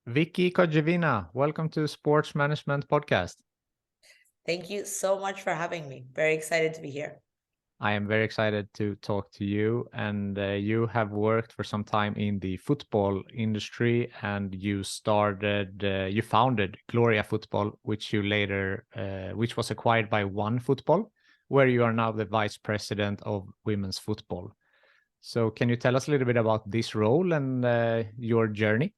Vicky Cogevina, welcome to Sports Management Podcast. Thank you so much for having me. Very excited to be here. I am very excited to talk to you. And you have worked for some time in the football industry, and you founded Gloria Football, which which was acquired by OneFootball, where you are now the vice president of women's football. So, can you tell us a little bit about this role and your journey?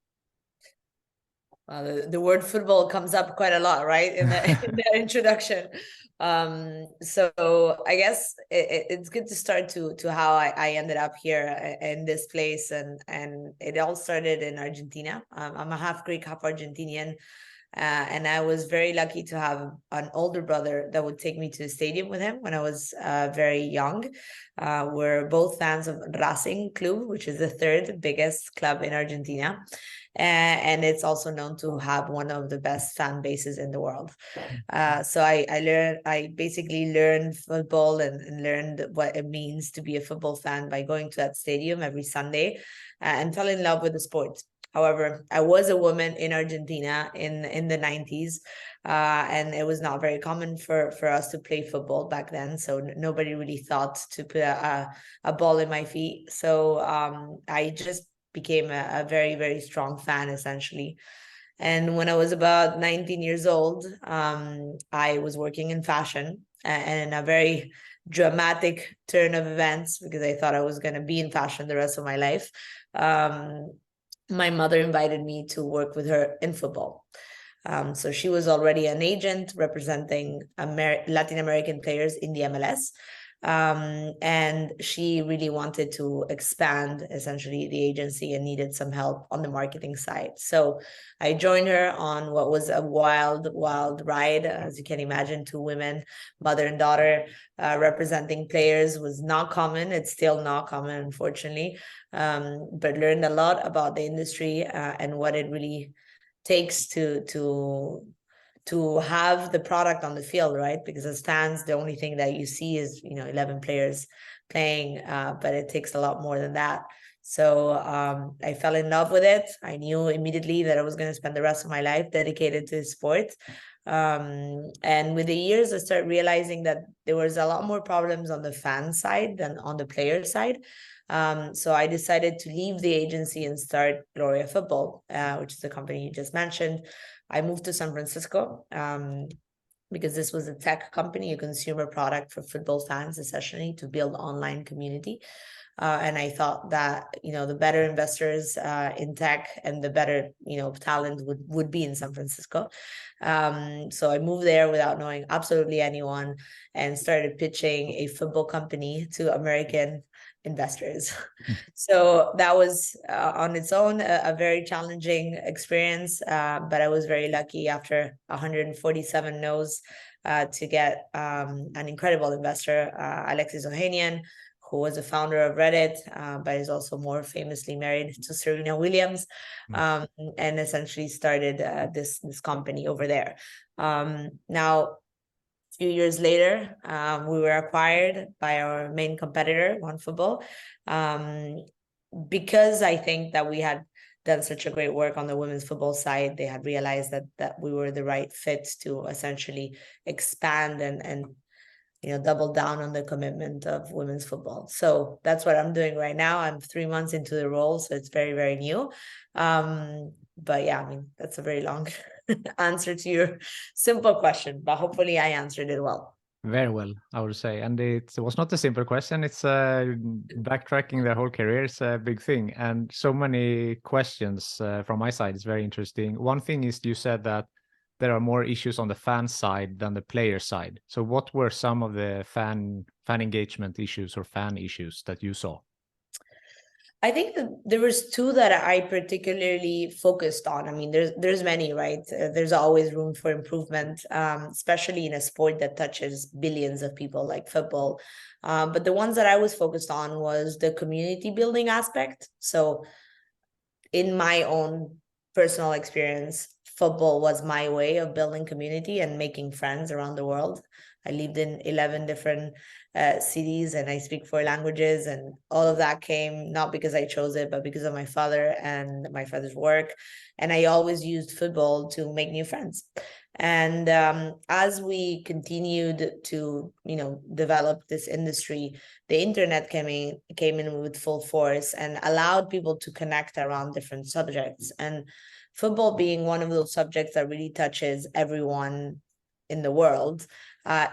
The word football comes up quite a lot, right, in the introduction. So I guess it's good to start to how I ended up here in this place, and it all started in Argentina. I'm a half Greek, half Argentinian. And I was very lucky to have an older brother that would take me to the stadium with him when I was very young. We're both fans of Racing Club, which is the third biggest club in Argentina. And it's also known to have one of the best fan bases in the world. So I basically learned football and learned what it means to be a football fan by going to that stadium every Sunday, and fell in love with the sport. However, I was a woman in Argentina in the 90s, and it was not very common for us to play football back then. So nobody really thought to put a ball in my feet. So I just became a very, very strong fan, essentially. And when I was about 19 years old, I was working in fashion, and a very dramatic turn of events, because I thought I was going to be in fashion the rest of my life. My mother invited me to work with her in football. So she was already an agent representing Latin American players in the MLS. And she really wanted to expand essentially the agency and needed some help on the marketing side. So I joined her on what was a wild ride. As you can imagine, two women, mother and daughter, representing players was not common. It's still not common, unfortunately. But learned a lot about the industry and what it really takes to have the product on the field, right? Because as fans, the only thing that you see is 11 players playing, but it takes a lot more than that. So I fell in love with it. I knew immediately that I was going to spend the rest of my life dedicated to sport. And with the years, I started realizing that there was a lot more problems on the fan side than on the player side. So I decided to leave the agency and start Gloria Football, which is the company you just mentioned. I moved to San Francisco because this was a tech company, a consumer product for football fans, essentially, to build online community. And I thought that, the better investors in tech and the better, talent would be in San Francisco. So I moved there without knowing absolutely anyone and started pitching a football company to American investors. So that was on its own a very challenging experience, but I was very lucky after 147 no's to get an incredible investor, Alexis Ohanian, who was a founder of Reddit, but is also more famously married to Serena Williams, and essentially started this company over there. Now, few years later, we were acquired by our main competitor, OneFootball, because I think that we had done such a great work on the women's football side. They had realized that we were the right fit to essentially expand and double down on the commitment of women's football. So that's what I'm doing right now. I'm 3 months into the role, so it's very, very new. But yeah, that's a very long answer to your simple question, but hopefully I answered it well. Very well, I would say. And it was not a simple question. It's backtracking their whole career is a big thing. And so many questions from my side is very interesting. One thing is you said that there are more issues on the fan side than the player side. So what were some of the fan engagement issues or fan issues that you saw? I think that there was two that I particularly focused on. There's many, right? There's always room for improvement, especially in a sport that touches billions of people like football. But the ones that I was focused on was the community building aspect. So in my own personal experience, football was my way of building community and making friends around the world. I lived in 11 different cities, and I speak 4 languages, and all of that came not because I chose it, but because of my father and my father's work. And I always used football to make new friends. And as we continued to, develop this industry, the internet came in with full force and allowed people to connect around different subjects. And football being one of those subjects that really touches everyone in the world,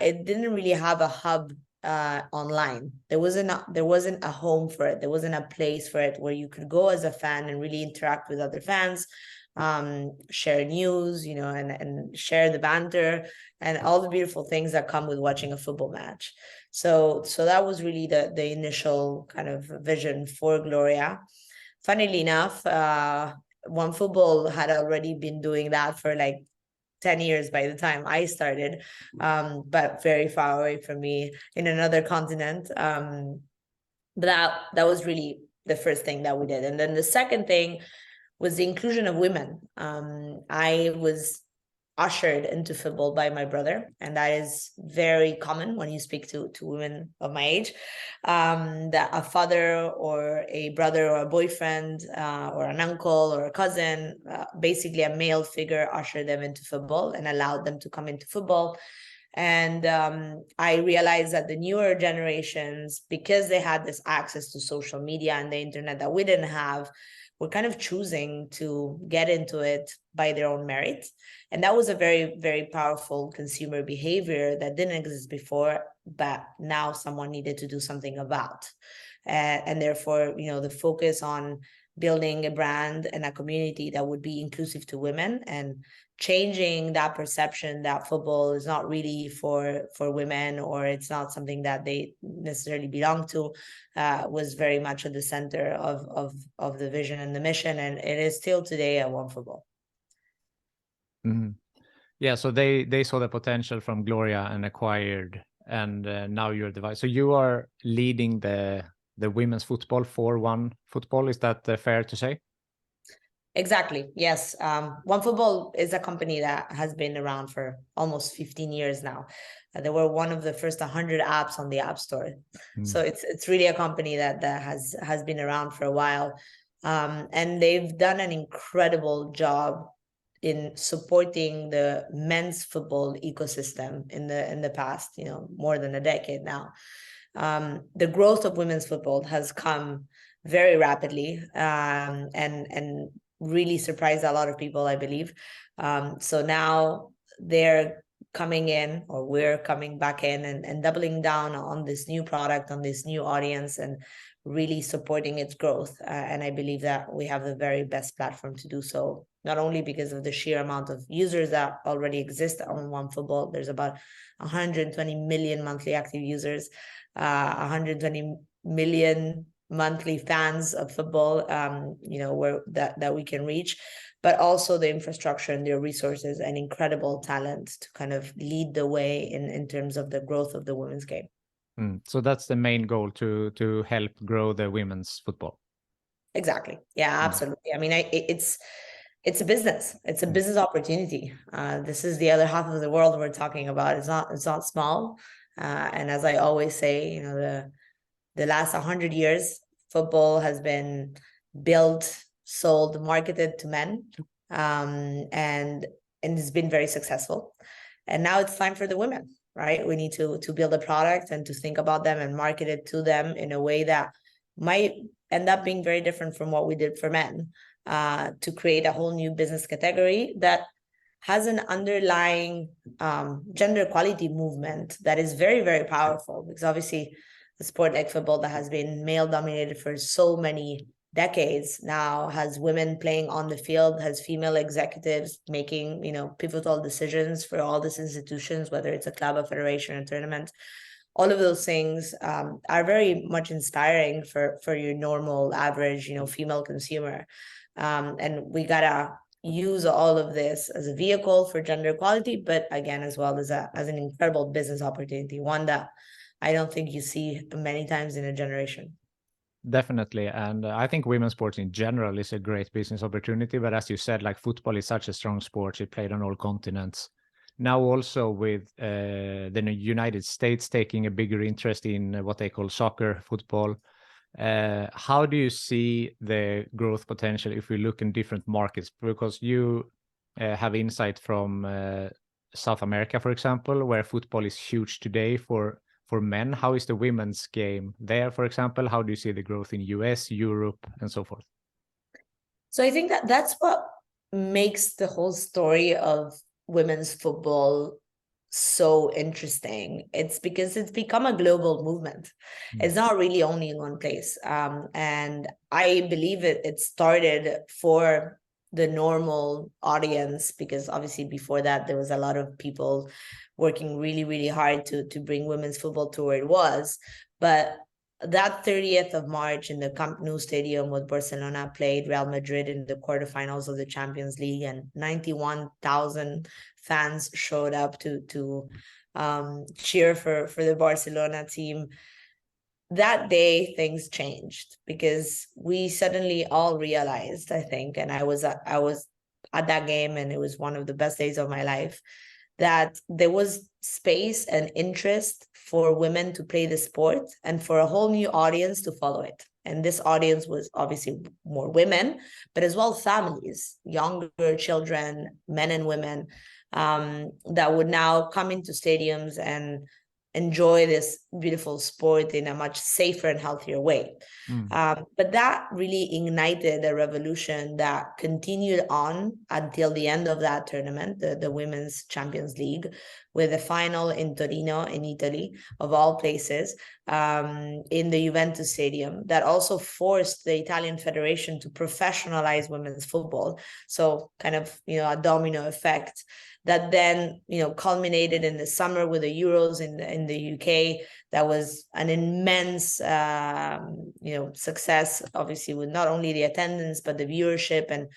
it didn't really have a hub online. There wasn't a home for it. There wasn't a place for it where you could go as a fan and really interact with other fans, share news, and share the banter and all the beautiful things that come with watching a football match. So that was really the initial kind of vision for Gloria. Funnily enough, OneFootball had already been doing that for like 10 years by the time I started, but very far away from me in another continent. But that was really the first thing that we did. And then the second thing was the inclusion of women. I was ushered into football by my brother, and that is very common when you speak to women of my age, that a father or a brother or a boyfriend or an uncle or a cousin, basically a male figure, ushered them into football and allowed them to come into football. And I realized that the newer generations, because they had this access to social media and the internet that we didn't have, were kind of choosing to get into it by their own merit. And that was a very, very powerful consumer behavior that didn't exist before, but now someone needed to do something about. And therefore, the focus on building a brand and a community that would be inclusive to women and changing that perception that football is not really for women, or it's not something that they necessarily belong to, was very much at the center of the vision and the mission, and it is still today at OneFootball. Mm-hmm. Yeah, so they saw the potential from Gloria and acquired, and now you're the vice. So you are leading the women's football for OneFootball. Is that fair to say? Exactly. Yes. OneFootball is a company that has been around for almost 15 years now. They were one of the first 100 apps on the App Store. So it's really a company that has been around for a while. And they've done an incredible job in supporting the men's football ecosystem in the past, more than a decade now. The growth of women's football has come very rapidly, and really surprised a lot of people, I believe. So now they're coming in, or we're coming back in and doubling down on this new product, on this new audience, and really supporting its growth. And I believe that we have the very best platform to do so, not only because of the sheer amount of users that already exist on OneFootball. There's about 120 million monthly active users, 120 million monthly fans of football, where that we can reach, but also the infrastructure and their resources and incredible talent to kind of lead the way in terms of the growth of the women's game. So that's the main goal, to help grow the women's football. Exactly. Yeah, absolutely. I mean, it's a business. It's a business opportunity. This is the other half of the world we're talking about. It's not small. And as I always say, the last 100 years, football has been built, sold, marketed to men, and it's been very successful. And now it's time for the women, right? We need to build a product and to think about them and market it to them in a way that might end up being very different from what we did for men, to create a whole new business category that has an underlying gender equality movement that is very, very powerful, because obviously a sport like football that has been male dominated for so many decades now has women playing on the field, has female executives making, pivotal decisions for all these institutions, whether it's a club, a federation, a tournament. All of those things are very much inspiring for your normal average, female consumer. And we gotta use all of this as a vehicle for gender equality, but again, as well as an incredible business opportunity, one that I don't think you see many times in a generation. Definitely. And I think women's sports in general is a great business opportunity. But as you said, like football is such a strong sport. It played on all continents. now also with the United States taking a bigger interest in what they call soccer, football, how do you see the growth potential if we look in different markets? Because you have insight from South America, for example, where football is huge today for men. How is the women's game there, for example? How do you see the growth in US, Europe, and so forth? So I think that that's what makes the whole story of women's football so interesting. It's because it's become a global movement. It's not really only in one place. And I believe it started for the normal audience, because obviously before that there was a lot of people working really, really hard to bring women's football to where it was. But that 30th of March in the Camp Nou Stadium with Barcelona played Real Madrid in the quarterfinals of the Champions League, and 91,000 fans showed up to cheer for the Barcelona team. That day, things changed because we suddenly all realized, I think, and I was at that game, and it was one of the best days of my life, that there was space and interest for women to play the sport and for a whole new audience to follow it. And this audience was obviously more women, but as well families, younger children, men and women, that would now come into stadiums and enjoy this beautiful sport in a much safer and healthier way. But that really ignited a revolution that continued on until the end of that tournament, the Women's Champions League, with a final in Torino, in Italy, of all places, in the Juventus Stadium, that also forced the Italian Federation to professionalize women's football. So kind of, a domino effect that then, culminated in the summer with the Euros in the UK. That was an immense, success, obviously, with not only the attendance, but the viewership, and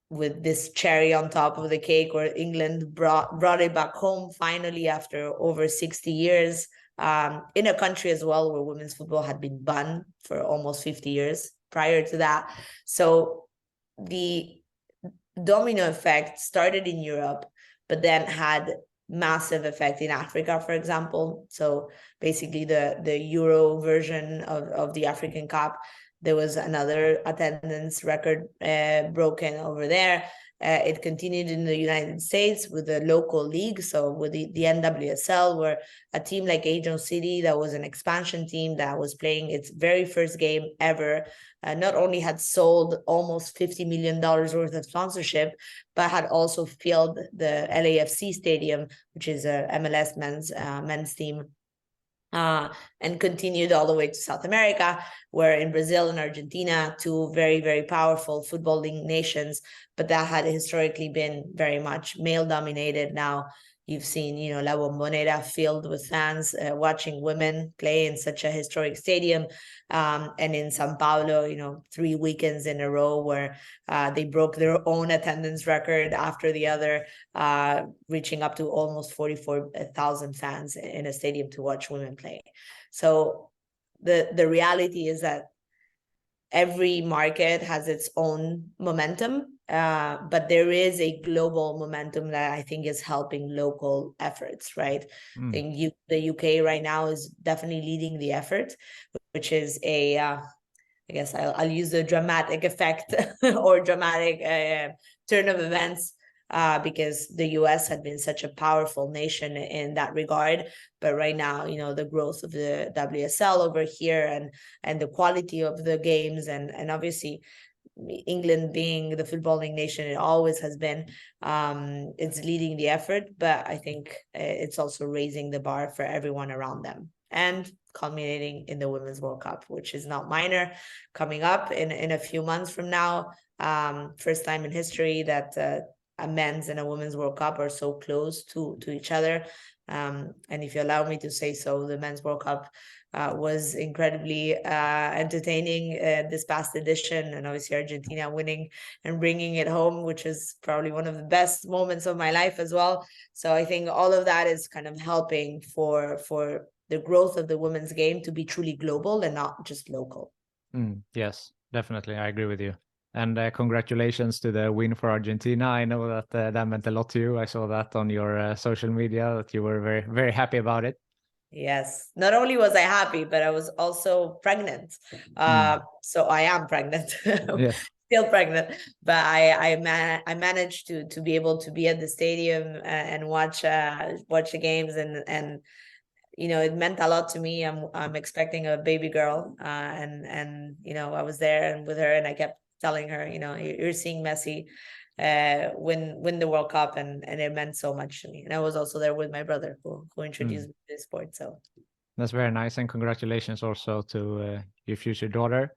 with this cherry on top of the cake, where England brought it back home finally after over 60 years, in a country as well where women's football had been banned for almost 50 years prior to that. So the domino effect started in Europe, but then had massive effect in Africa, for example. So basically the Euro version of the African Cup, there was another attendance record broken over there. It continued in the United States with the local league, so with the NWSL, where a team like Angel City, that was an expansion team that was playing its very first game ever, not only had sold almost $50 million worth of sponsorship, but had also filled the LAFC stadium, which is a MLS men's team, and continued all the way to South America, where in Brazil and Argentina, two very, very powerful footballing nations, but that had historically been very much male-dominated. Now you've seen, La Bombonera filled with fans watching women play in such a historic stadium. And in Sao Paulo, 3 weekends in a row where they broke their own attendance record after the other, reaching up to almost 44,000 fans in a stadium to watch women play. So the reality is that every market has its own momentum, but there is a global momentum that I think is helping local efforts, right? I think the UK right now is definitely leading the effort, which is I guess I'll use the dramatic effect or dramatic turn of events, because the US had been such a powerful nation in that regard. But right now, the growth of the WSL over here, and the quality of the games, and obviously England being the footballing nation it always has been, it's leading the effort. But I think it's also raising the bar for everyone around them, and culminating in the Women's World Cup, which is not minor, coming up in a few months from now. First time in history that a men's and a women's World Cup are so close to each other. And if you allow me to say so, the Men's World Cup was incredibly entertaining this past edition, and obviously Argentina winning and bringing it home, which is probably one of the best moments of my life as well. So I think all of that is kind of helping for the growth of the women's game to be truly global and not just local. Yes, definitely. I agree with you. And congratulations to the win for Argentina. I know that that meant a lot to you. I saw that on your social media, that you were very, very happy about it. Yes. Not only was I happy, but I was also pregnant. So I am pregnant. Yeah. Still pregnant, but I managed to be able to be at the stadium and watch the games, and you know, it meant a lot to me. I'm expecting a baby girl, and you know, I was there and with her, and I kept telling her, you know, you're seeing Messi win the World Cup, and it meant so much to me. And I was also there with my brother who introduced me to the sport. So that's very nice, and congratulations also to your future daughter.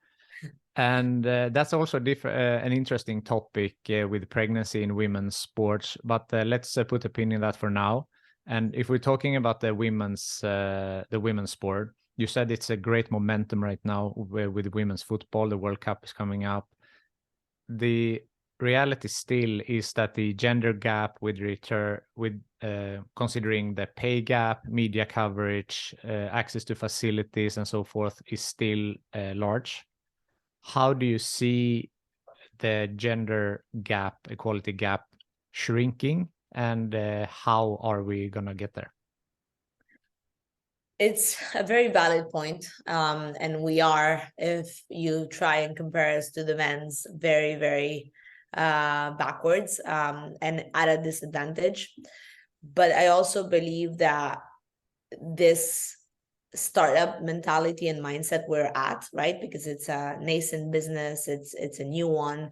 And that's also an interesting topic with pregnancy in women's sports. But let's put a pin in that for now. And if we're talking about the women's sport, you said it's a great momentum right now with women's football. The World Cup is coming up. The reality still is that the gender gap considering the pay gap, media coverage, access to facilities, and so forth is still large. How do you see the gender gap, equality gap, shrinking, and how are we gonna get there? it's a very valid point. And we are, if you try and compare us to the men's, very, very backwards and at a disadvantage. But I also believe that this startup mentality and mindset we're at, right, because it's a nascent business, it's a new one,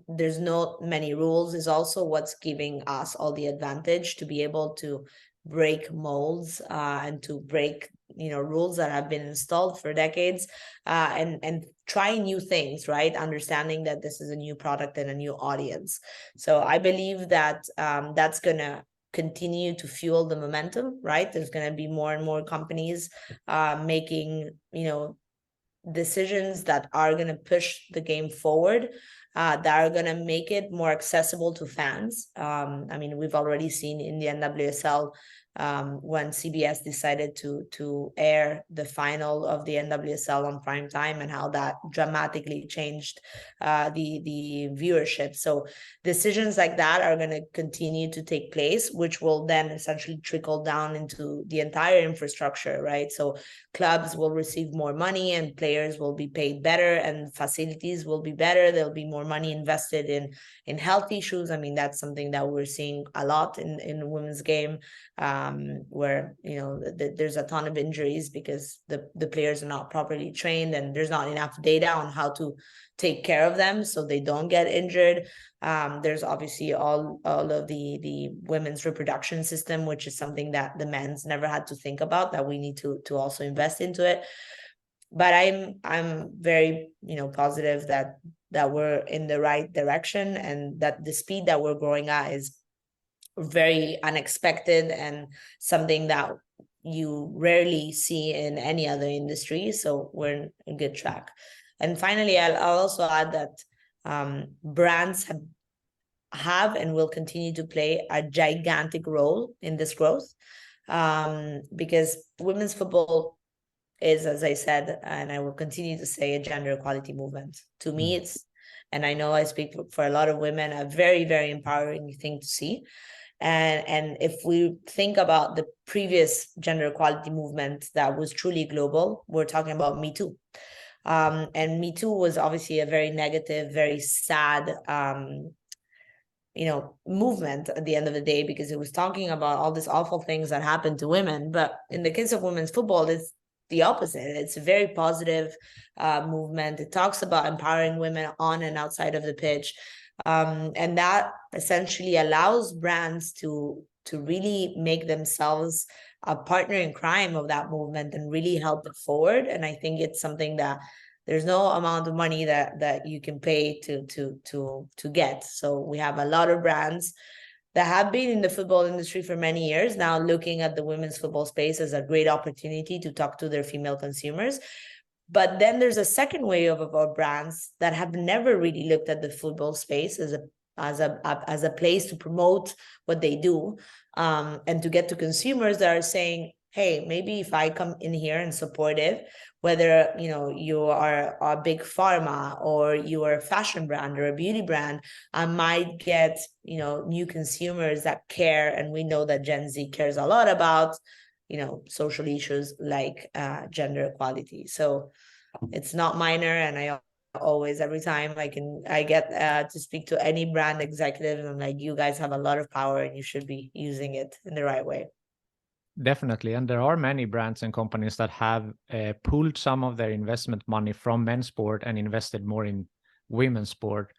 there's not many rules, is also what's giving us all the advantage to be able to break molds and to break, you know, rules that have been installed for decades, and try new things, right, understanding that this is a new product and a new audience. So I believe that that's gonna continue to fuel the momentum, right? There's going to be more and more companies making, you know, decisions that are going to push the game forward, that are going to make it more accessible to fans. I mean, we've already seen in the NWSL when CBS decided to air the final of the NWSL on prime time, and how that dramatically changed the viewership. So decisions like that are going to continue to take place, which will then essentially trickle down into the entire infrastructure, right? So clubs will receive more money, and players will be paid better, and facilities will be better. There'll be more money invested in health issues. I mean, that's something that we're seeing a lot in the women's game, where, you know, there's a ton of injuries because the players are not properly trained, and there's not enough data on how to take care of them so they don't get injured. There's obviously all of the women's reproduction system, which is something that the men's never had to think about, that we need to also invest into it. But I'm very, you know, positive that we're in the right direction, and that the speed that we're growing at is very unexpected and something that you rarely see in any other industry. So we're in good track. And finally, I'll also add that brands have and will continue to play a gigantic role in this growth, because women's football is, as I said, and I will continue to say, a gender equality movement. To me, it's, and I know I speak for a lot of women, a very, very empowering thing to see. And if we think about the previous gender equality movement that was truly global, we're talking about Me Too. And Me Too was obviously a very negative, very sad, you know, movement at the end of the day, because it was talking about all these awful things that happened to women. But in the case of women's football, it's the opposite. It's a very positive movement. It talks about empowering women on and outside of the pitch. And that essentially allows brands to really make themselves a partner in crime of that movement and really help it forward. And I think it's something that there's no amount of money that you can pay to get. So we have a lot of brands that have been in the football industry for many years now, looking at the women's football space as a great opportunity to talk to their female consumers. But then there's a second wave of our brands that have never really looked at the football space as a place to promote what they do, and to get to consumers that are saying, hey, maybe if I come in here and support it, whether, you know, you are a big pharma or you are a fashion brand or a beauty brand, I might get, you know, new consumers that care. And we know that Gen Z cares a lot about, you know, social issues like gender equality. So it's not minor. And I always, every time I get to speak to any brand executive, and I'm like, you guys have a lot of power and you should be using it in the right way. Definitely. And there are many brands and companies that have pulled some of their investment money from men's sport and invested more in women's sport.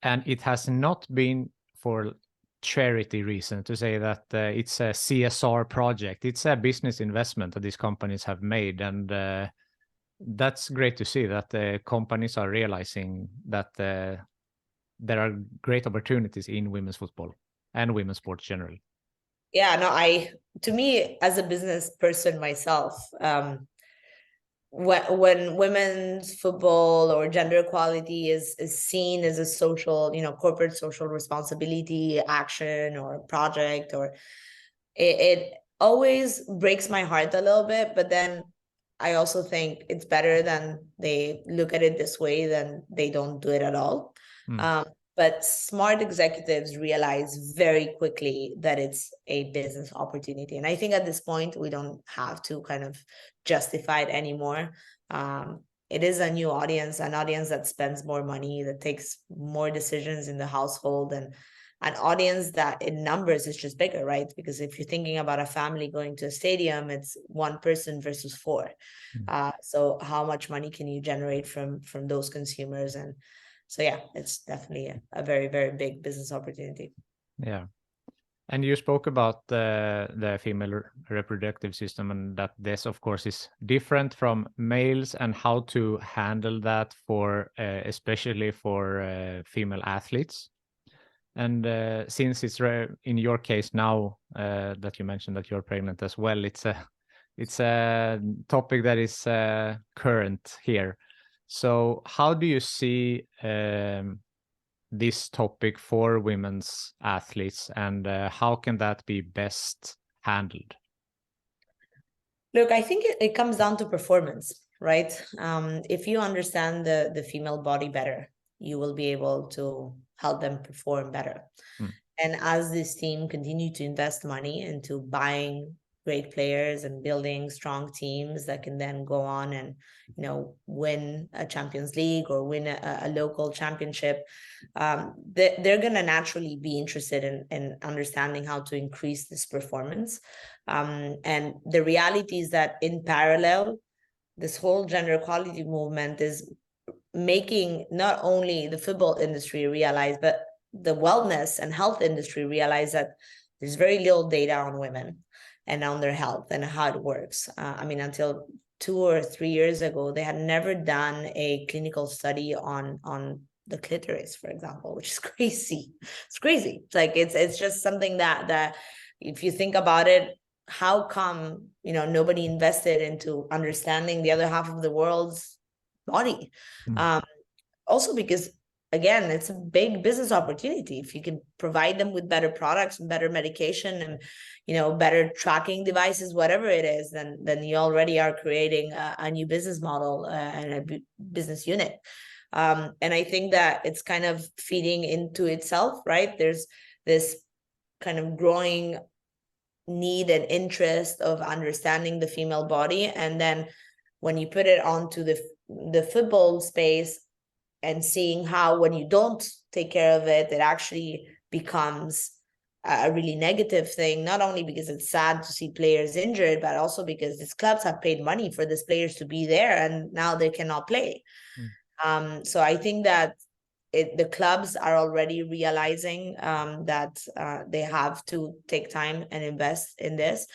And it has not been for charity reason to say that it's a CSR project. It's a business investment that these companies have made. And that's great to see that the companies are realizing that there are great opportunities in women's football and women's sports generally. Yeah, no, to me, as a business person myself, when women's football or gender equality is seen as a social, you know, corporate social responsibility action or project, or it always breaks my heart a little bit. But then I also think it's better than they look at it this way than they don't do it at all. But smart executives realize very quickly that it's a business opportunity. And I think at this point, we don't have to kind of justify it anymore. It is a new audience, an audience that spends more money, that takes more decisions in the household, and an audience that in numbers is just bigger, right? Because if you're thinking about a family going to a stadium, it's one person versus four. So how much money can you generate from those consumers? And so, yeah, it's definitely a very, very big business opportunity. Yeah. And you spoke about the female reproductive system, and that this, of course, is different from males, and how to handle that for especially for female athletes. And since it's in your case now that you mentioned that you're pregnant as well, it's a topic that is current here. So how do you see this topic for women's athletes, and how can that be best handled? Look, I think it comes down to performance, right? If you understand the female body better, you will be able to help them perform better. And as this team continue to invest money into buying great players and building strong teams that can then go on and, you know, win a Champions League or win a local championship, they're going to naturally be interested in understanding how to increase this performance. And the reality is that in parallel, this whole gender equality movement is making not only the football industry realize, but the wellness and health industry realize that there's very little data on women and on their health and how it works. I mean, until 2 or 3 years ago, they had never done a clinical study on the clitoris, for example, which is crazy. It's crazy. It's like it's just something that if you think about it, how come, you know, nobody invested into understanding the other half of the world's body? Also because, again, it's a big business opportunity. If you can provide them with better products and better medication and, you know, better tracking devices, whatever it is, then you already are creating a new business model and a business unit. And I think that it's kind of feeding into itself, right? There's this kind of growing need and interest of understanding the female body. And then when you put it onto the football space and seeing how when you don't take care of it, it actually becomes a really negative thing, not only because it's sad to see players injured, but also because these clubs have paid money for these players to be there and now they cannot play. So I think that the clubs are already realizing that they have to take time and invest in this.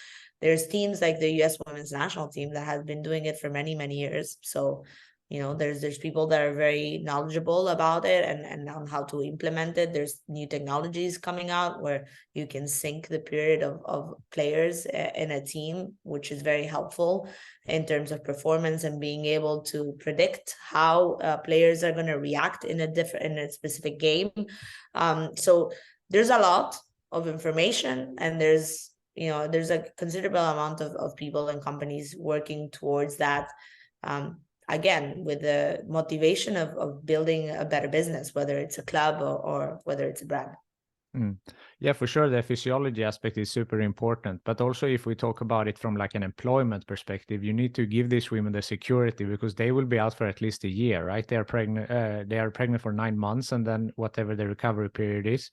There's teams like the US women's national team that has been doing it for many, many years. So, you know, there's people that are very knowledgeable about it and on how to implement it. There's new technologies coming out where you can sync the period of players in a team, which is very helpful in terms of performance and being able to predict how players are going to react in a specific game. So there's a lot of information, and there's there's a considerable amount of people and companies working towards that. Again, with the motivation of building a better business, whether it's a club or whether it's a brand. Yeah, for sure. The physiology aspect is super important. But also if we talk about it from like an employment perspective, you need to give these women the security because they will be out for at least a year, right? They are pregnant for 9 months and then whatever the recovery period is.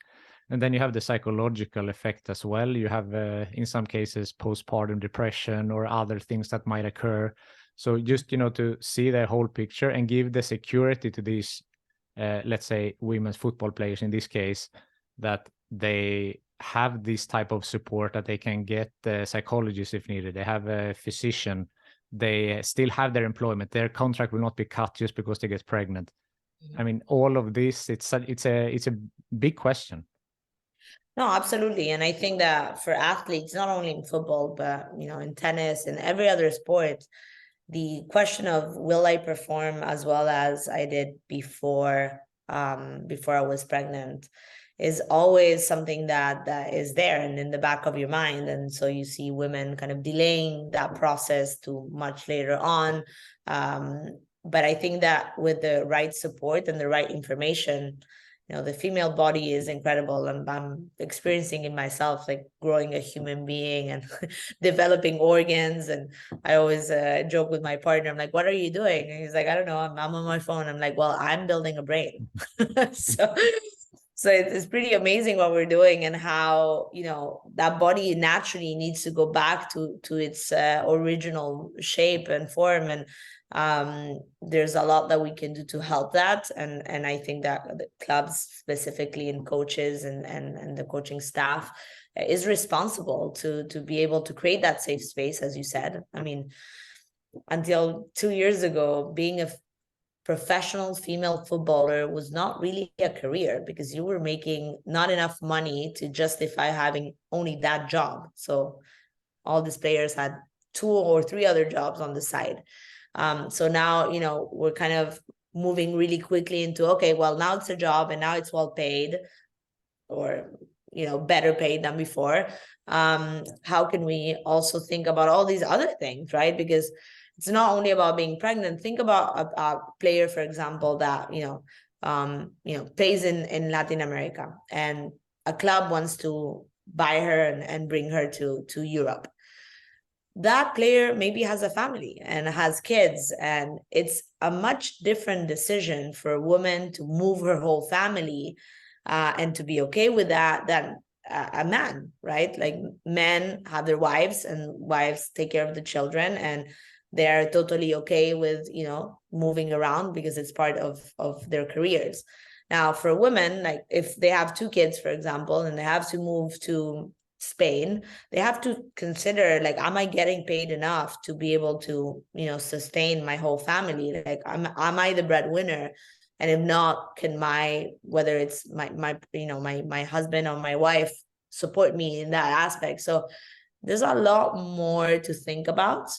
And then you have the psychological effect as well. You have, in some cases, postpartum depression or other things that might occur. So just, to see the whole picture and give the security to these, let's say, women's football players in this case, that they have this type of support, that they can get the psychologist if needed. They have a physician. They still have their employment. Their contract will not be cut just because they get pregnant. I mean, all of this, it's a big question. No, absolutely. And I think that for athletes, not only in football, but, in tennis and every other sport, the question of will I perform as well as I did before I was pregnant is always something that is there and in the back of your mind. And so you see women kind of delaying that process to much later on. But I think that with the right support and the right information, the female body is incredible. And I'm experiencing it myself, like growing a human being and developing organs. And I always joke with my partner. I'm like, what are you doing? And he's like, I don't know. I'm on my phone. I'm like, well, I'm building a brain. So it's pretty amazing what we're doing and how, that body naturally needs to go back to its original shape and form. And there's a lot that we can do to help that. And I think that the clubs specifically and coaches and the coaching staff is responsible to be able to create that safe space, as you said. I mean, until 2 years ago, being a professional female footballer was not really a career because you were making not enough money to justify having only that job. So all these players had 2 or 3 other jobs on the side. So now, we're kind of moving really quickly into, okay, well, now it's a job and now it's well paid or, better paid than before. How can we also think about all these other things, right? Because it's not only about being pregnant. Think about a player, for example, that, plays in Latin America and a club wants to buy her and bring her to Europe. That player maybe has a family and has kids, and it's a much different decision for a woman to move her whole family and to be okay with that than a man, right? Like men have their wives and wives take care of the children and they're totally okay with, moving around because it's part of their careers. Now, for women, like if they have 2 kids, for example, and they have to move to Spain, they have to consider, like, am I getting paid enough to be able to, sustain my whole family? Like, am I the breadwinner? And if not, can whether it's my husband or my wife support me in that aspect? So there's a lot more to think about.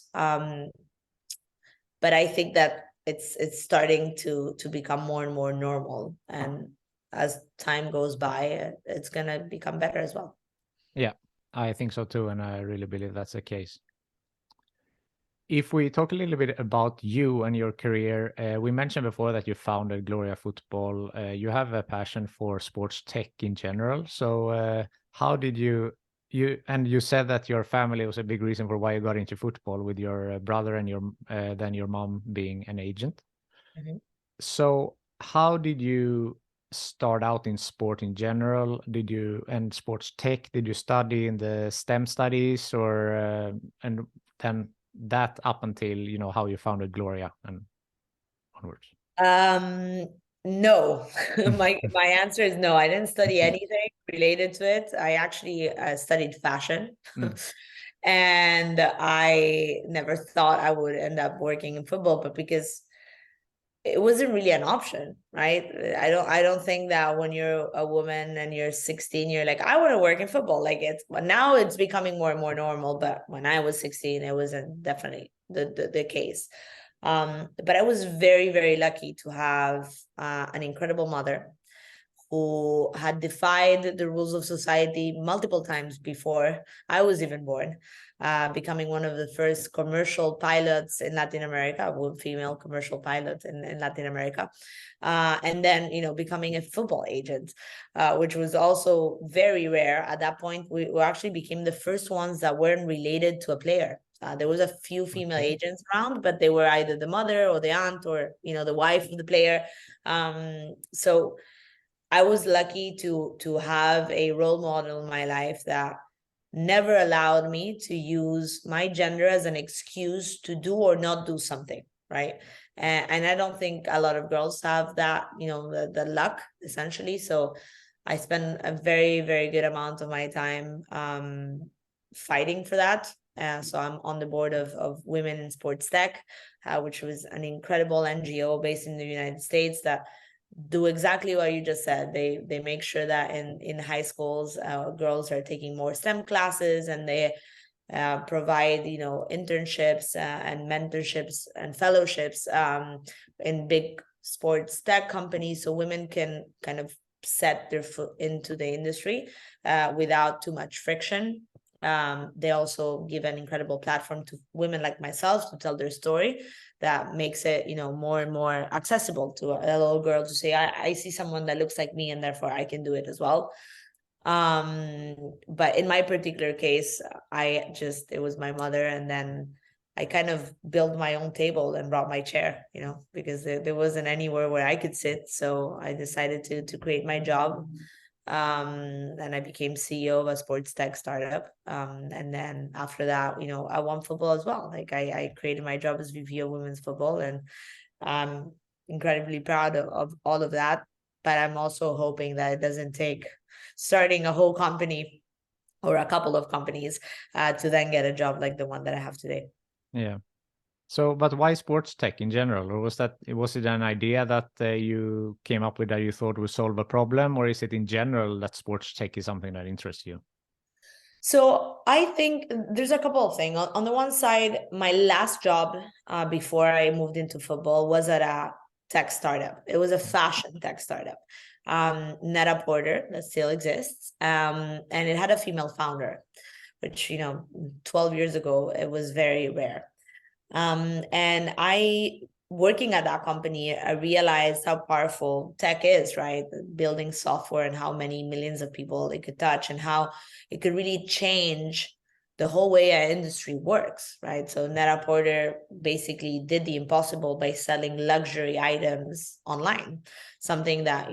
But I think that it's starting to become more and more normal. And as time goes by, it's going to become better as well. Yeah, I think so too. And I really believe that's the case. If we talk a little bit about you and your career, we mentioned before that you founded Gloria Football. You have a passion for sports tech in general. So how did you said that your family was a big reason for why you got into football, with your brother and then your mom being an agent. Mm-hmm. So how did you start out in sport in general? And sports tech, did you study in the STEM studies or and then that up until how you founded Gloria and onwards? No. my answer is no. I didn't study anything related to it. I actually studied fashion. And I never thought I would end up working in football, but because it wasn't really an option, right? I don't think that when you're a woman and you're 16, you're like, I want to work in football. Like now it's becoming more and more normal. But when I was 16, it wasn't definitely the case. But I was very, very lucky to have an incredible mother who had defied the rules of society multiple times before I was even born, becoming one of the first commercial pilots in Latin America, one female commercial pilot in Latin America. And then, becoming a football agent, which was also very rare. At that point, we actually became the first ones that weren't related to a player. There was a few female agents around, but they were either the mother or the aunt or, the wife of the player. So I was lucky to have a role model in my life that never allowed me to use my gender as an excuse to do or not do something, right? And I don't think a lot of girls have that, the luck, essentially. So I spend a very, very good amount of my time fighting for that. So I'm on the board of Women in Sports Tech, which was an incredible NGO based in the United States that do exactly what you just said. They make sure that in high schools, girls are taking more STEM classes, and they provide internships and mentorships and fellowships in big sports tech companies, so women can kind of set their foot into the industry without too much friction. They also give an incredible platform to women like myself to tell their story. That makes it, more and more accessible to a little girl to say, I see someone that looks like me, and therefore I can do it as well. But in my particular case, it was my mother, and then I kind of built my own table and brought my chair, because there wasn't anywhere where I could sit. So I decided to create my job. And I became CEO of a sports tech startup. And then after that, I won football as well. Like I created my job as VP of women's football, and I'm incredibly proud of all of that. But I'm also hoping that it doesn't take starting a whole company or a couple of companies to then get a job like the one that I have today. Yeah. So, but why sports tech in general? Or was it an idea that you came up with that you thought would solve a problem, or is it in general that sports tech is something that interests you? So I think there's a couple of things. On the one side, my last job before I moved into football was at a tech startup. It was a fashion tech startup, Net-a-Porter, that still exists, and it had a female founder, which 12 years ago it was very rare. And working at that company, I realized how powerful tech is, right? Building software and how many millions of people it could touch, and how it could really change the whole way our industry works, right? So Net-a-Porter basically did the impossible by selling luxury items online, something that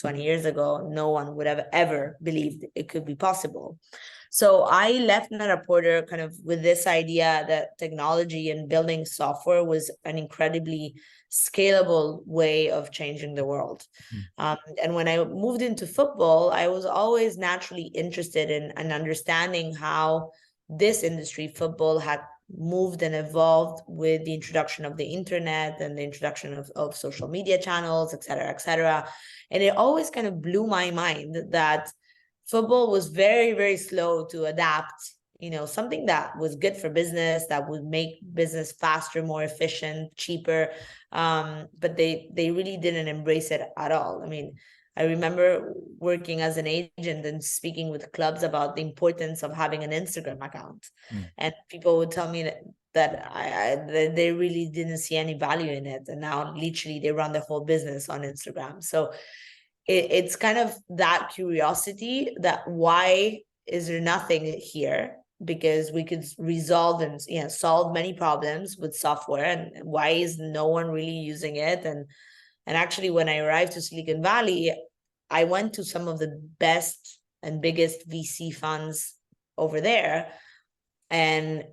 20 years ago no one would have ever believed it could be possible. So I left Net-a-Porter kind of with this idea that technology and building software was an incredibly scalable way of changing the world. And when I moved into football, I was always naturally interested in understanding how this industry, football, had moved and evolved with the introduction of the internet and the introduction of social media channels, et cetera, et cetera. And it always kind of blew my mind that football was very, very slow to adapt, something that was good for business, that would make business faster, more efficient, cheaper. But they really didn't embrace it at all. I mean, I remember working as an agent and speaking with clubs about the importance of having an Instagram account. And people would tell me that they really didn't see any value in it. And now literally they run the whole business on Instagram. So it's kind of that curiosity that why is there nothing here? Because we could resolve and solve many problems with software, and why is no one really using it? And actually, when I arrived to Silicon Valley, I went to some of the best and biggest VC funds over there, and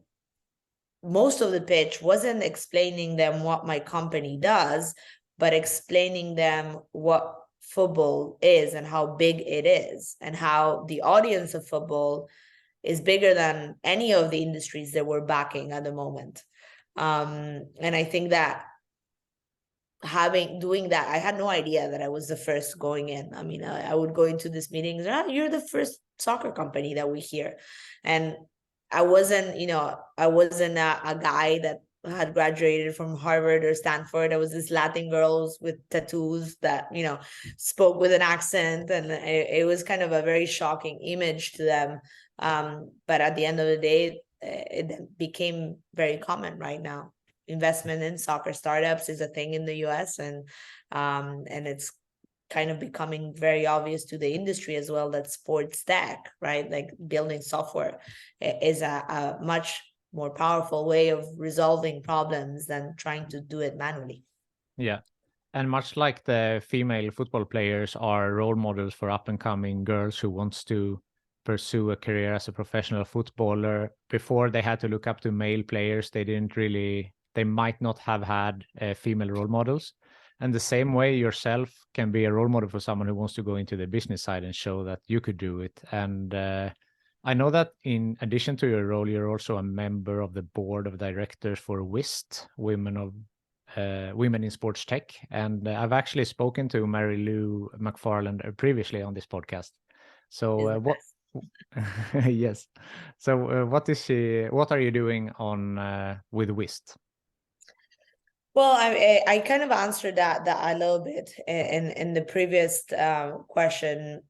most of the pitch wasn't explaining them what my company does, but explaining them what football is and how big it is, and how the audience of football is bigger than any of the industries that we're backing at the moment. And I think that doing that, I had no idea that I was the first going in. I mean, I would go into this meetings, you're the first soccer company that we hear. And I wasn't a guy that had graduated from Harvard or Stanford. There was this Latin girls with tattoos that, spoke with an accent, and it was kind of a very shocking image to them. But at the end of the day, it became very common right now. Investment in soccer startups is a thing in the US, and it's kind of becoming very obvious to the industry as well that sports tech, right, like building software, is a much more powerful way of resolving problems than trying to do it manually. Yeah. And much like the female football players are role models for up and coming girls who wants to pursue a career as a professional footballer, before they had to look up to male players, they might not have had female role models. And the same way, yourself can be a role model for someone who wants to go into the business side and show that you could do it. And I know that in addition to your role, you're also a member of the board of directors for WIST, Women in Sports Tech. And I've actually spoken to Mary Lou McFarland previously on this podcast. So yes. So what are you doing on with WIST? Well, I kind of answered that a little bit in the previous question.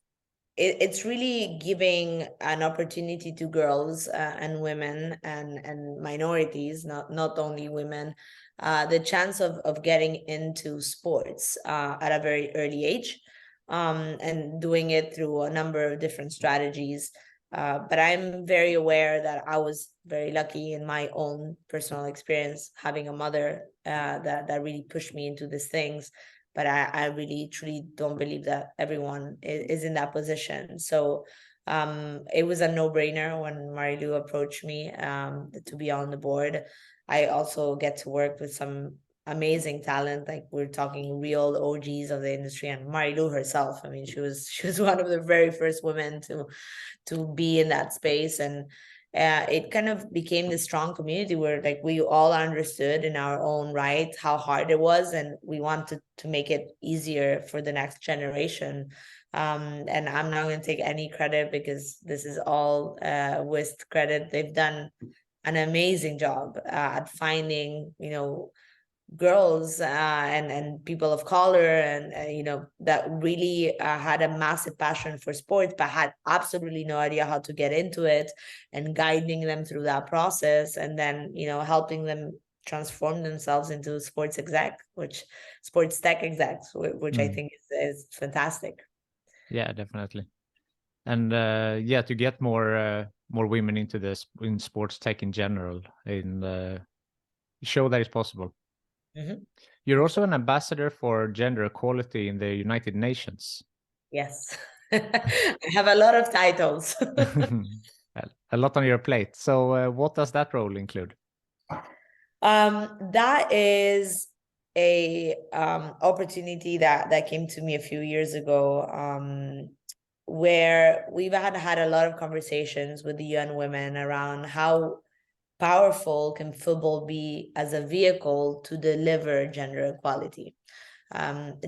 It's really giving an opportunity to girls and women and minorities, not only women, the chance of getting into sports at a very early age, and doing it through a number of different strategies. But I'm very aware that I was very lucky in my own personal experience, having a mother that really pushed me into these things. But I really truly don't believe that everyone is in that position. So it was a no-brainer when Marilu approached me to be on the board. I also get to work with some amazing talent, like we're talking real OGs of the industry, and Marilu herself. I mean, she was one of the very first women to be in that space, and it kind of became this strong community where like we all understood in our own right how hard it was, and we wanted to make it easier for the next generation. And I'm not going to take any credit because this is all WIST credit. They've done an amazing job at finding, girls and people of color, and that really had a massive passion for sports but had absolutely no idea how to get into it, and guiding them through that process, and then helping them transform themselves into sports tech execs, which I think is fantastic. Yeah, definitely. And to get more women into this in sports tech in general, in show that it's possible. Mm-hmm. You're also an ambassador for gender equality in the United Nations. Yes. I have a lot of titles. A lot on your plate. So what does that role include? That is a opportunity that came to me a few years ago, where we've had a lot of conversations with the UN Women around how powerful can football be as a vehicle to deliver gender equality.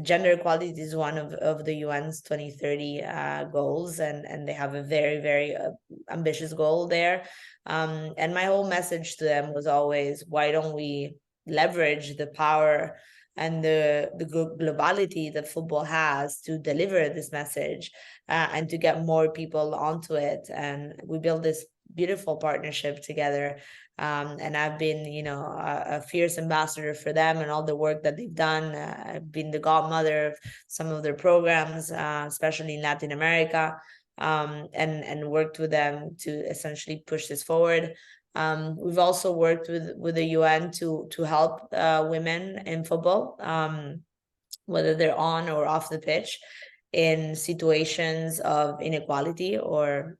Gender equality is one of the UN's 2030 goals, and they have a very, very ambitious goal there. And my whole message to them was always, why don't we leverage the power and the globality that football has to deliver this message, and to get more people onto it. And we built this beautiful partnership together. And I've been, a fierce ambassador for them and all the work that they've done. I've been the godmother of some of their programs, especially in Latin America, and worked with them to essentially push this forward. We've also worked with the UN to help women in football, whether they're on or off the pitch, in situations of inequality or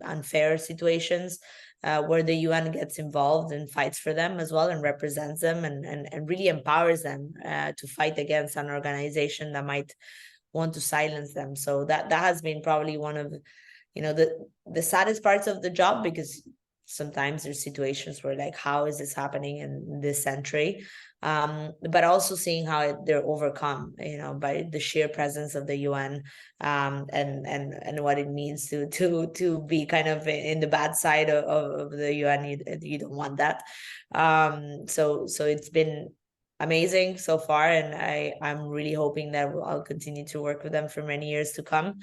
unfair situations, where the UN gets involved and fights for them as well, and represents them, and really empowers them to fight against an organization that might want to silence them. So that has been probably one of the saddest parts of the job, because sometimes there's situations where like, how is this happening in this century? But also seeing how they're overcome, by the sheer presence of the UN, and what it means to be kind of in the bad side of the UN. You don't want that. So it's been amazing so far, and I'm really hoping that I'll continue to work with them for many years to come,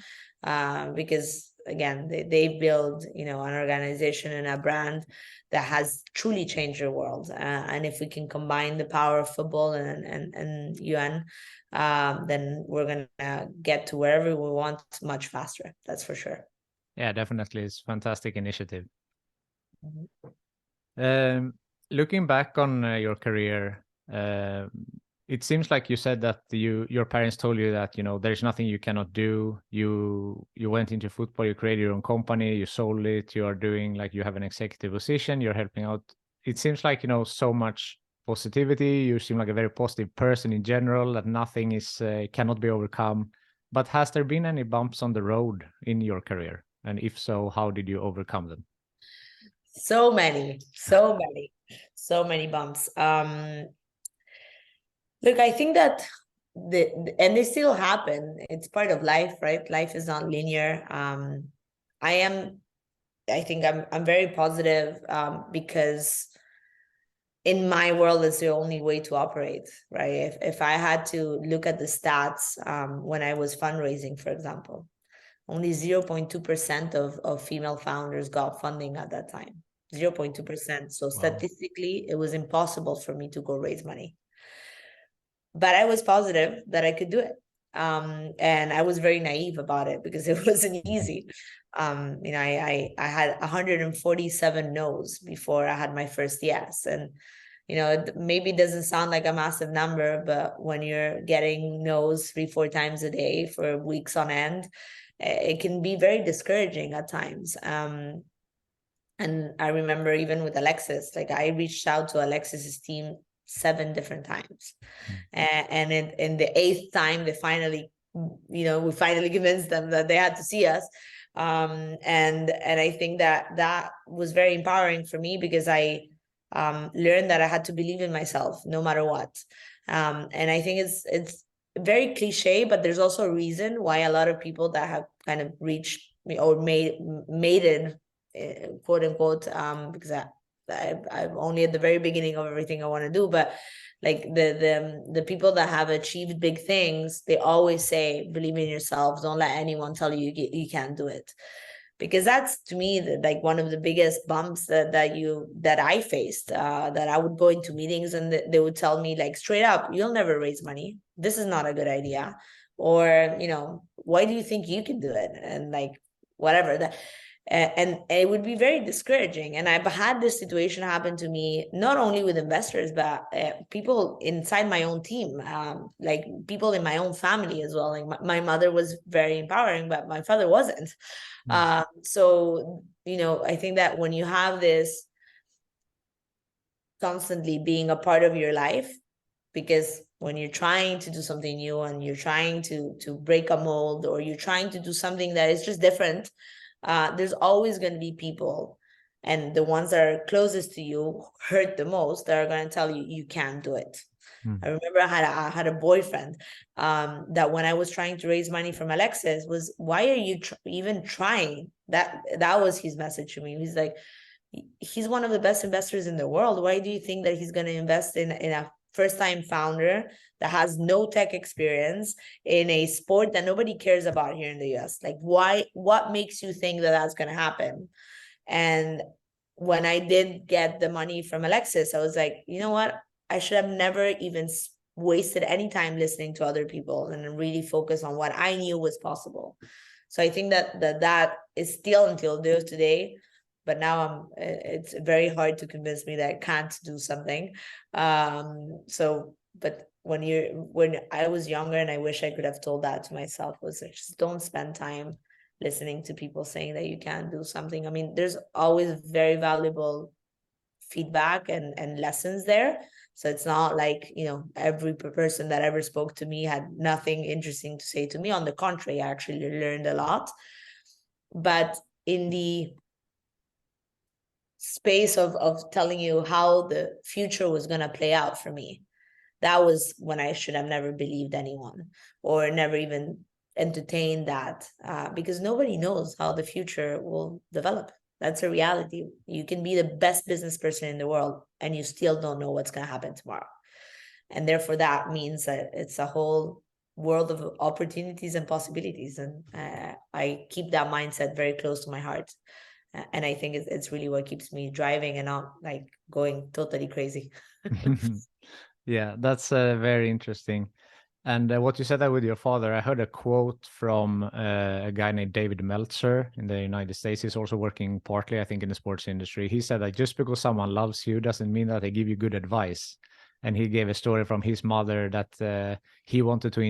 because again, they build an organization and a brand that has truly changed the world, and if we can combine the power of football and UN, then we're gonna get to wherever we want much faster. That's for sure. Yeah, definitely, it's a fantastic initiative. Mm-hmm. Looking back on your career, it seems like you said that your parents told you that there's nothing you cannot do. You went into football, you created your own company, you sold it, you are doing, like, you have an executive position, you're helping out. It seems like so much positivity. You seem like a very positive person in general, that nothing is cannot be overcome. But has there been any bumps on the road in your career? And if so, how did you overcome them? So many bumps. Look, I think that and they still happen. It's part of life, right? Life is not linear. I think I'm very positive, because in my world, it's the only way to operate, right? If I had to look at the stats, when I was fundraising, for example, only 0.2% of female founders got funding at that time. 0.2%. So statistically, it was impossible for me to go raise money. But I was positive that I could do it. And I was very naive about it because it wasn't easy. I had 147 no's before I had my first yes. And, it maybe doesn't sound like a massive number, but when you're getting no's 3-4 times a day for weeks on end, it can be very discouraging at times. And I remember even with Alexis, like I reached out to Alexis's team 7 different times. And in the 8th time, they finally, we finally convinced them that they had to see us. And I think that was very empowering for me, because I learned that I had to believe in myself no matter what. And I think it's very cliche, but there's also a reason why a lot of people that have kind of reached or made it, quote unquote, because I'm only at the very beginning of everything I want to do, but like the people that have achieved big things, they always say, believe in yourself, don't let anyone tell you you can't do it. Because that's, to me, like one of the biggest bumps that I faced, that I would go into meetings and they would tell me, like, straight up, you'll never raise money, this is not a good idea, or why do you think you can do it, and like whatever that. And it would be very discouraging. And I've had this situation happen to me, not only with investors, but people inside my own team, like people in my own family as well. Like my mother was very empowering, but my father wasn't. So, I think that when you have this constantly being a part of your life, because when you're trying to do something new and you're trying to break a mold, or you're trying to do something that is just different, there's always going to be people, and the ones that are closest to you hurt the most, that are going to tell you you can't do it. I remember I had a boyfriend, that when I was trying to raise money from Alexis, was, why are you even trying? That was his message to me. He's like, he's one of the best investors in the world. Why do you think that he's going to invest in a first-time founder that has no tech experience in a sport that nobody cares about here in the US? Like, what makes you think that that's going to happen? And when I did get the money from Alexis, I was like, you know what? I should have never even wasted any time listening to other people, and really focus on what I knew was possible. So I think that is still until today. But now it's very hard to convince me that I can't do something. But when I was younger, and I wish I could have told that to myself, was like, just don't spend time listening to people saying that you can't do something. I mean, there's always very valuable feedback and lessons there. So it's not like, every person that ever spoke to me had nothing interesting to say to me. On the contrary, I actually learned a lot. But in the space of telling you how the future was going to play out for me, that was when I should have never believed anyone or never even entertained that, because nobody knows how the future will develop. That's a reality. You can be the best business person in the world and you still don't know what's going to happen tomorrow. And therefore that means that it's a whole world of opportunities and possibilities. And I keep that mindset very close to my heart. And I think it's really what keeps me driving and not like going totally crazy. Yeah, that's very interesting. And what you said that with your father, I heard a quote from a guy named David Meltzer in the United States. He's also working partly, I think, in the sports industry. He said that just because someone loves you doesn't mean that they give you good advice. And he gave a story from his mother that he wanted to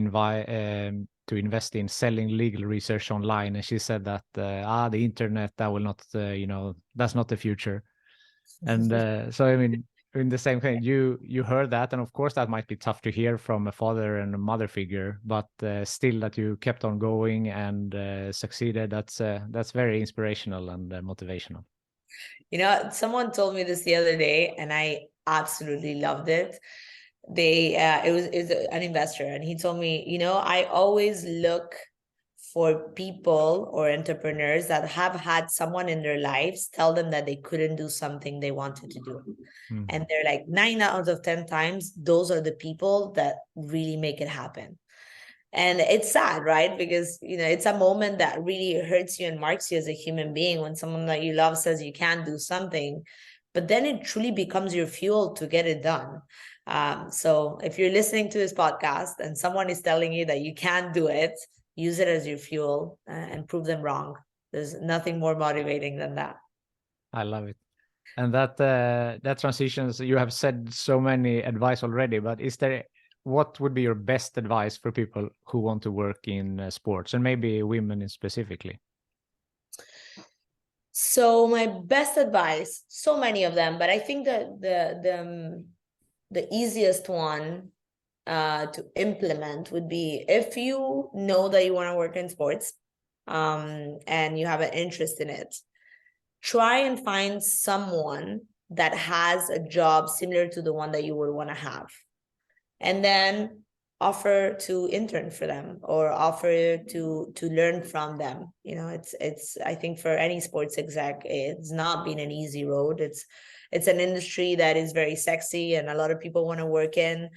invest in selling legal research online, and she said that the internet, that will not, that's not the future. And so I mean, in the same kind, you heard that, and of course that might be tough to hear from a father and a mother figure, but still that you kept on going and succeeded. That's very inspirational and motivational. Someone told me this the other day, and I absolutely loved it. It was an investor, and he told me, I always look for people or entrepreneurs that have had someone in their lives tell them that they couldn't do something they wanted to do. And they're like 9 out of 10 times, those are the people that really make it happen. And it's sad, right? Because, it's a moment that really hurts you and marks you as a human being when someone that you love says you can't do something, but then it truly becomes your fuel to get it done. So if you're listening to this podcast and someone is telling you that you can't do it, use it as your fuel and prove them wrong. There's nothing more motivating than that. I love it. And that transitions, you have said so many advice already, but what would be your best advice for people who want to work in sports, and maybe women specifically? So my best advice, so many of them, but I think that the easiest one to implement would be, if you know that you want to work in sports and you have an interest in it, try and find someone that has a job similar to the one that you would want to have, and then offer to intern for them or offer to learn from them. It's I think for any sports exec, it's not been an easy road. It's an industry that is very sexy and a lot of people want to work in,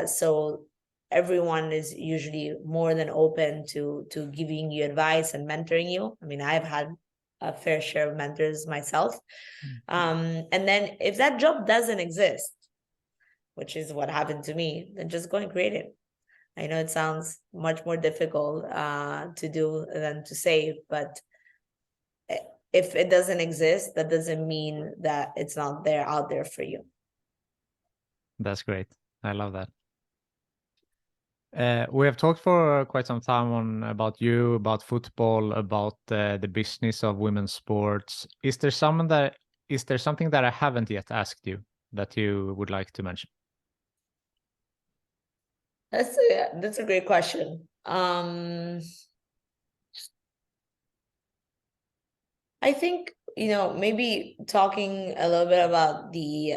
so everyone is usually more than open to giving you advice and mentoring you. I mean, I've had a fair share of mentors myself. And then if that job doesn't exist, which is what happened to me, then just go and create it. I know it sounds much more difficult to do than to say, but if it doesn't exist, that doesn't mean that it's not there out there for you. That's great. I love that. We have talked for quite some time about you, about football, about the business of women's sports. Is there something that I haven't yet asked you that you would like to mention? That's a great question. I think, maybe talking a little bit about the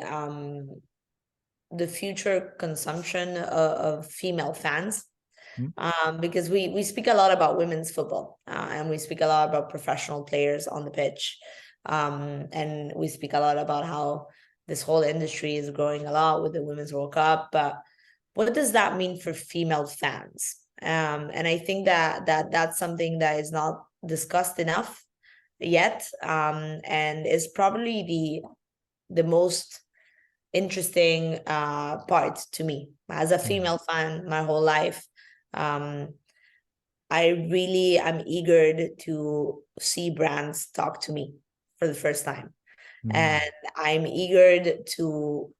future consumption of female fans, because we speak a lot about women's football and we speak a lot about professional players on the pitch, and we speak a lot about how this whole industry is growing a lot with the Women's World Cup, but what does that mean for female fans? And I think that's something that is not discussed enough yet, and is probably the most interesting part to me as a female fan my whole life. I really am eager to see brands talk to me for the first time, and I'm eager to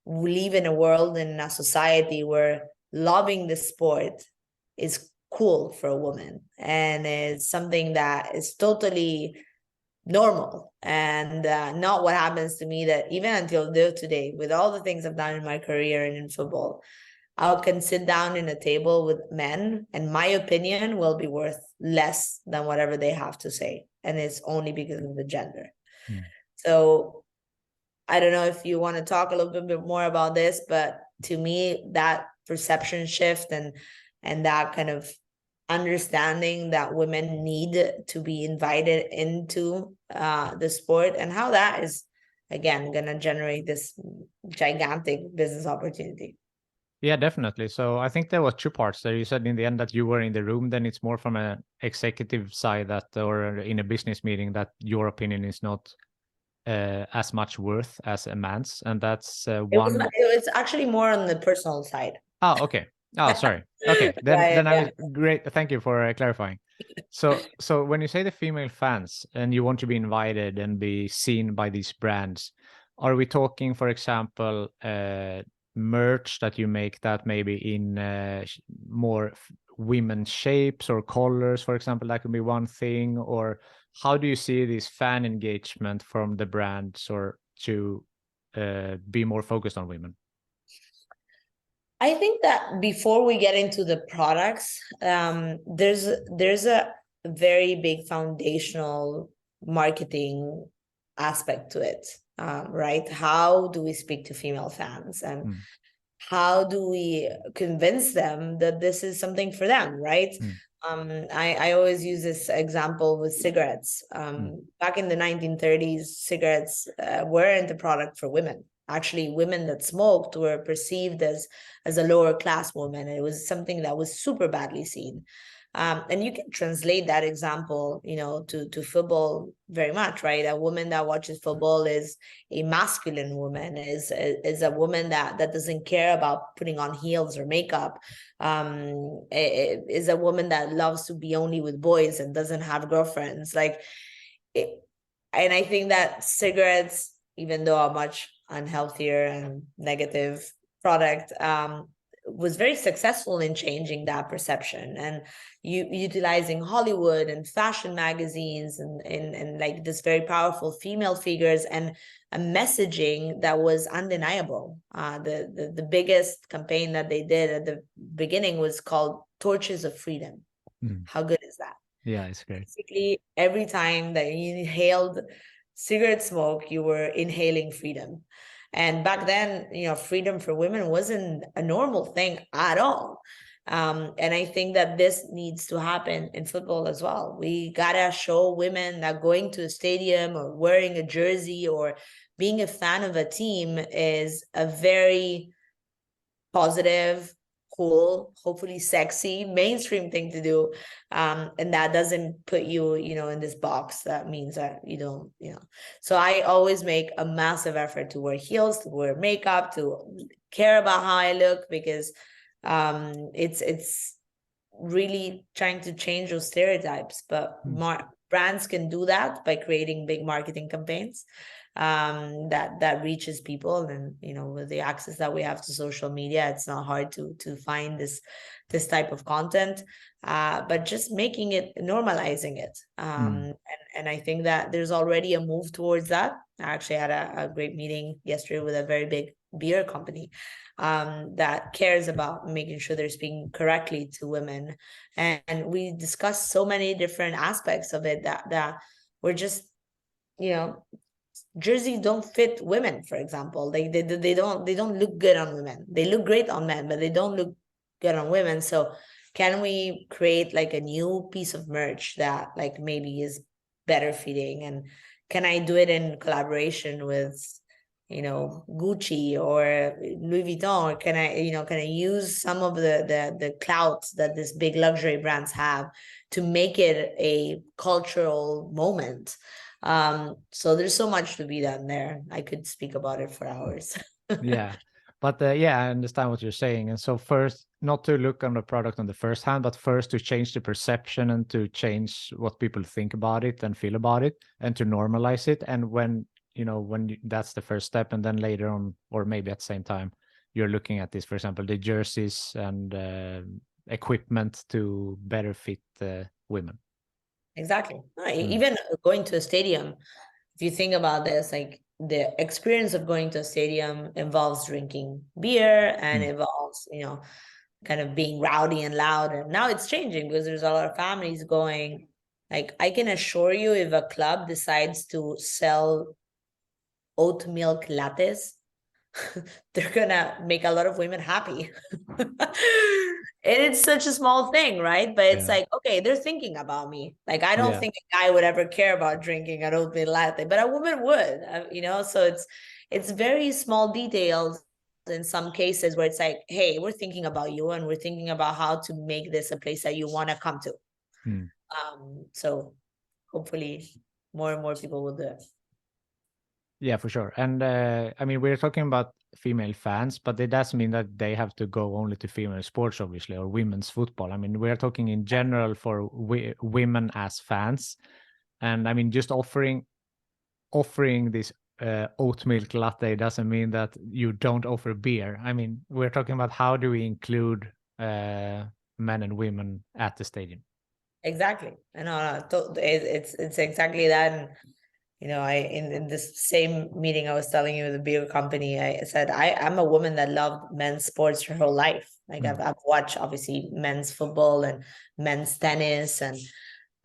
live in a world, in a society where loving the sport is cool for a woman and it's something that is totally normal, and not what happens to me, that even until today, with all the things I've done in my career and in football, I can sit down in a table with men and my opinion will be worth less than whatever they have to say, and it's only because of the gender. So I don't know if you want to talk a little bit more about this, but to me, that perception shift and that kind of understanding that women need to be invited into the sport, and how that is again gonna generate this gigantic business opportunity. Yeah, definitely. So I think there was two parts there. You said in the end that you were in the room, then it's more from an executive side that, or in a business meeting, that your opinion is not as much worth as a man's, and that's one. It was actually more on the personal side. Oh, okay. Oh, sorry. Okay, then Yeah, then I yeah. was great. Thank you for clarifying. So when you say the female fans and you want to be invited and be seen by these brands, are we talking, for example, merch that you make that maybe in more women shapes or colors, for example? That could be one thing. Or how do you see this fan engagement from the brands, or to be more focused on women? I think that before we get into the products, there's a very big foundational marketing aspect to it, right? How do we speak to female fans, and how do we convince them that this is something for them, right? I always use this example with cigarettes. Back in the 1930s, cigarettes weren't a product for women. Actually, women that smoked were perceived as a lower class woman. It was something that was super badly seen. And you can translate that example, to football very much, right? A woman that watches football is a masculine woman, is a woman that doesn't care about putting on heels or makeup, is a woman that loves to be only with boys and doesn't have girlfriends. And I think that cigarettes, even though a much unhealthier and negative product, was very successful in changing that perception, and utilizing Hollywood and fashion magazines and like this very powerful female figures and a messaging that was undeniable. The biggest campaign that they did at the beginning was called Torches of Freedom. How good is that? Yeah, it's great. Basically, every time that you inhaled cigarette smoke, you were inhaling freedom. And back then, freedom for women wasn't a normal thing at all. And I think that this needs to happen in football as well. We gotta show women that going to a stadium or wearing a jersey or being a fan of a team is a very positive, cool, hopefully sexy, mainstream thing to do. And that doesn't put you, in this box that means that you don't, So I always make a massive effort to wear heels, to wear makeup, to care about how I look, because it's really trying to change those stereotypes. But brands can do that by creating big marketing campaigns that reaches people. And with the access that we have to social media, it's not hard to find this type of content, but just making it, normalizing it. And I think that there's already a move towards that. I actually had a great meeting yesterday with a very big beer company that cares about making sure they're speaking correctly to women, and we discussed so many different aspects of it that we're just, jerseys don't fit women, for example. They don't look good on women. They look great on men, but they don't look good on women. So can we create like a new piece of merch that like maybe is better fitting? And can I do it in collaboration with Gucci or Louis Vuitton? Or can I use some of the clout that this big luxury brands have to make it a cultural moment? So there's so much to be done there. I could speak about it for hours. Yeah, but yeah, I understand what you're saying. And so first, not to look on the product on the first hand, but first to change the perception and to change what people think about it and feel about it, and to normalize it. And when that's the first step, and then later on, or maybe at the same time, you're looking at this, for example, the jerseys and equipment to better fit women. Exactly. Even going to a stadium, if you think about this, like the experience of going to a stadium involves drinking beer and involves, kind of being rowdy and loud. And now it's changing because there's a lot of families going. Like, I can assure you, if a club decides to sell oat milk lattes, they're gonna make a lot of women happy. And it's such a small thing, right? But it's like, okay, they're thinking about me. Like, I don't think a guy would ever care about drinking an oat milk latte, but a woman would, you know? So it's very small details in some cases where it's like, hey, we're thinking about you and we're thinking about how to make this a place that you want to come to. So hopefully more and more people will do it. Yeah, for sure. And I mean, we're talking about female fans, but it doesn't mean that they have to go only to female sports, obviously, or women's football. I mean, we're talking in general for women as fans. And I mean, just offering this oat milk latte doesn't mean that you don't offer beer. I mean, we're talking about how do we include men and women at the stadium. Exactly. No, it's exactly that. And you know, in this same meeting I was telling you, the beer company, I said I'm a woman that loved men's sports her whole life. Like I've watched obviously men's football and men's tennis, and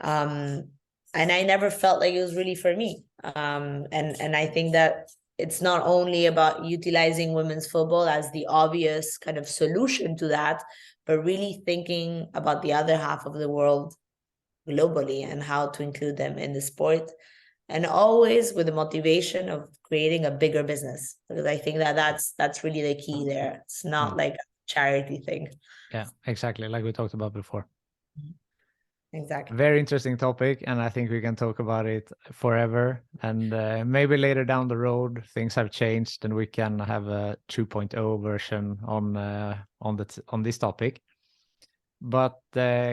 I never felt like it was really for me. And I think that it's not only about utilizing women's football as the obvious kind of solution to that, but really thinking about the other half of the world globally and how to include them in the sport, and always with the motivation of creating a bigger business, because I think that that's really the key there. It's not like a charity thing. Yeah, exactly, like we talked about before. Exactly. Very interesting topic, and I think we can talk about it forever. And maybe later down the road things have changed and we can have a 2.0 version on this topic. But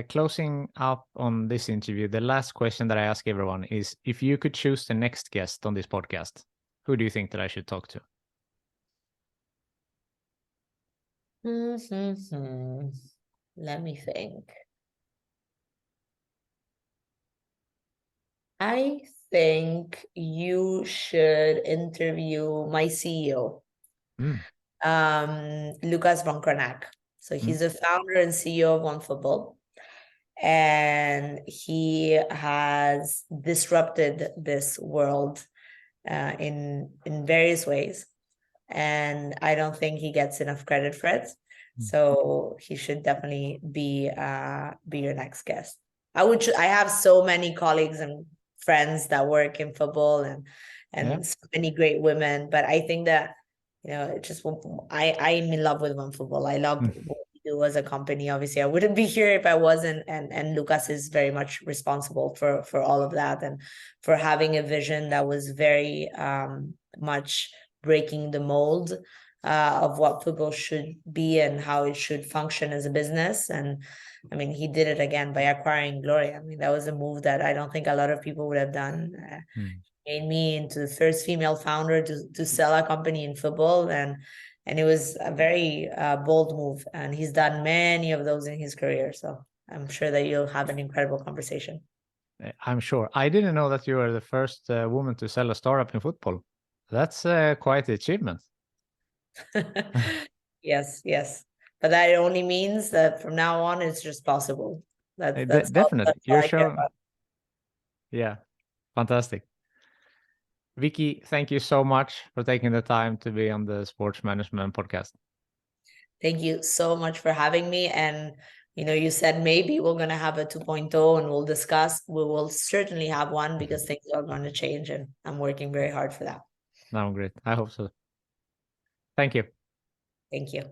closing up on this interview, the last question that I ask everyone is, if you could choose the next guest on this podcast, who do you think that I should talk to? Let me think. I think you should interview my CEO, Lucas von Kronak. So he's the founder and CEO of OneFootball, and he has disrupted this world in various ways. And I don't think he gets enough credit for it. So he should definitely be your next guest. I have so many colleagues and friends that work in football and so many great women, but I think that, you know, it just I'm in love with OneFootball. I love what we do as a company. Obviously, I wouldn't be here if I wasn't, and Lucas is very much responsible for all of that and for having a vision that was very much breaking the mold of what football should be and how it should function as a business. And I mean, he did it again by acquiring Gloria. I mean, that was a move that I don't think a lot of people would have done. Made me into the first female founder to sell a company in football, and it was a very bold move. And he's done many of those in his career. So I'm sure that you'll have an incredible conversation. I'm sure. I didn't know that you were the first woman to sell a startup in football. That's quite the achievement. Yes. But that only means that from now on, it's just possible. That's definitely. All You're showing. Yeah, fantastic. Vicky, thank you so much for taking the time to be on the Sports Management Podcast. Thank you so much for having me. And, you know, you said maybe we're going to have a 2.0 and we'll discuss. We will certainly have one because things are going to change, and I'm working very hard for that. No, great. I hope so. Thank you. Thank you.